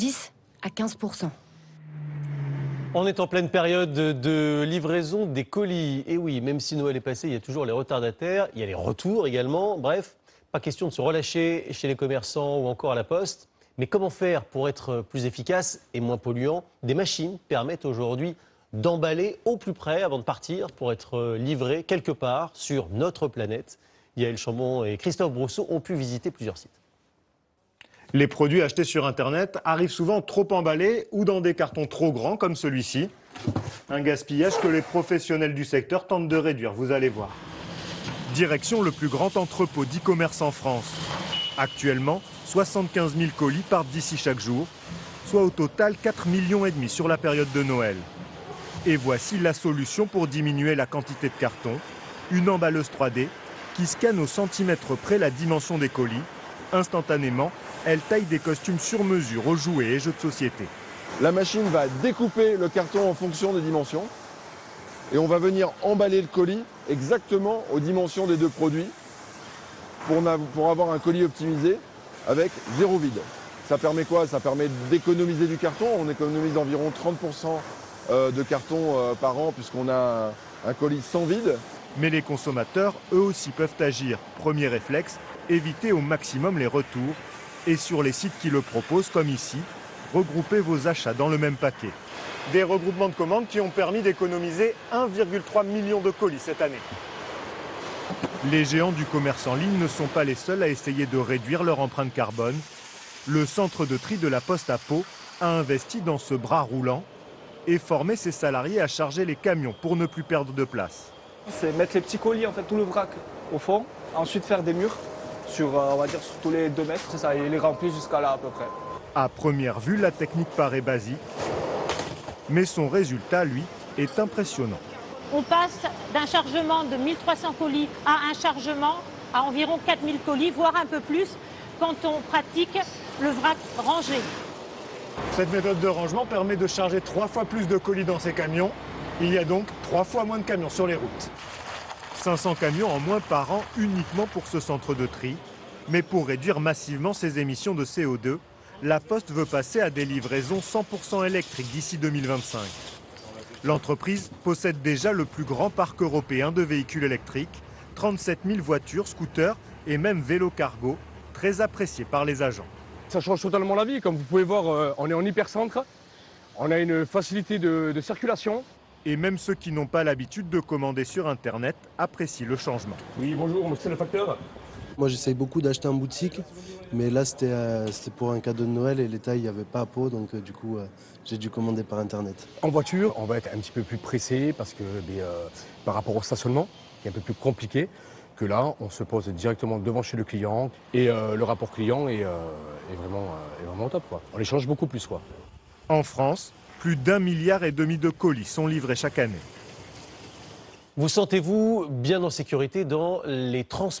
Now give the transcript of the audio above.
10 à 15%. On est en pleine période de livraison des colis. Et oui, même si Noël est passé, il y a toujours les retardataires, il y a les retours également. Bref, pas question de se relâcher chez les commerçants ou encore à la poste. Mais comment faire pour être plus efficace et moins polluant? Des machines permettent aujourd'hui d'emballer au plus près avant de partir pour être livré quelque part sur notre planète. Yael Chambon et Christophe Brousseau ont pu visiter plusieurs sites. Les produits achetés sur Internet arrivent souvent trop emballés ou dans des cartons trop grands comme celui-ci. Un gaspillage que les professionnels du secteur tentent de réduire, vous allez voir. Direction le plus grand entrepôt d'e-commerce en France. Actuellement, 75 000 colis partent d'ici chaque jour, soit au total 4,5 millions sur la période de Noël. Et voici la solution pour diminuer la quantité de carton. Une emballeuse 3D qui scanne au centimètre près la dimension des colis. Instantanément, elle taille des costumes sur mesure aux jouets et jeux de société. La machine va découper le carton en fonction des dimensions et on va venir emballer le colis exactement aux dimensions des deux produits pour avoir un colis optimisé avec zéro vide. Ça permet quoi? Ça permet d'économiser du carton. On économise environ 30% de carton par an puisqu'on a un colis sans vide. Mais les consommateurs, eux aussi, peuvent agir. Premier réflexe, éviter au maximum les retours. Et sur les sites qui le proposent, comme ici, regroupez vos achats dans le même paquet. Des regroupements de commandes qui ont permis d'économiser 1,3 million de colis cette année. Les géants du commerce en ligne ne sont pas les seuls à essayer de réduire leur empreinte carbone. Le centre de tri de la Poste à Pau a investi dans ce bras roulant et formé ses salariés à charger les camions pour ne plus perdre de place. C'est mettre les petits colis, en fait, tout le vrac au fond, ensuite faire des murs sur, on va dire, sur tous les 2 mètres, c'est ça, et les remplir jusqu'à là à peu près. À première vue, la technique paraît basique, mais son résultat, lui, est impressionnant. On passe d'un chargement de 1300 colis à un chargement à environ 4000 colis, voire un peu plus, quand on pratique le vrac rangé. Cette méthode de rangement permet de charger 3 fois plus de colis dans ces camions. Il y a donc 3 fois moins de camions sur les routes. 500 camions en moins par an uniquement pour ce centre de tri. Mais pour réduire massivement ses émissions de CO2, la Poste veut passer à des livraisons 100% électriques d'ici 2025. L'entreprise possède déjà le plus grand parc européen de véhicules électriques, 37 000 voitures, scooters et même vélos cargo, très appréciés par les agents. Ça change totalement la vie. Comme vous pouvez voir, on est en hypercentre, on a une facilité de circulation. Et même ceux qui n'ont pas l'habitude de commander sur Internet apprécient le changement. Oui, bonjour, c'est le facteur. Moi, j'essaye beaucoup d'acheter en boutique, mais là, c'était pour un cadeau de Noël et les tailles, il n'y avait pas à Pau, donc du coup, j'ai dû commander par Internet. En voiture, on va être un petit peu plus pressé parce que par rapport au stationnement, qui est un peu plus compliqué, que là, on se pose directement devant chez le client et le rapport client est vraiment au top, quoi. On échange beaucoup plus, quoi. En France, plus d'1,5 milliard de colis sont livrés chaque année. Vous sentez-vous bien en sécurité dans les transports ?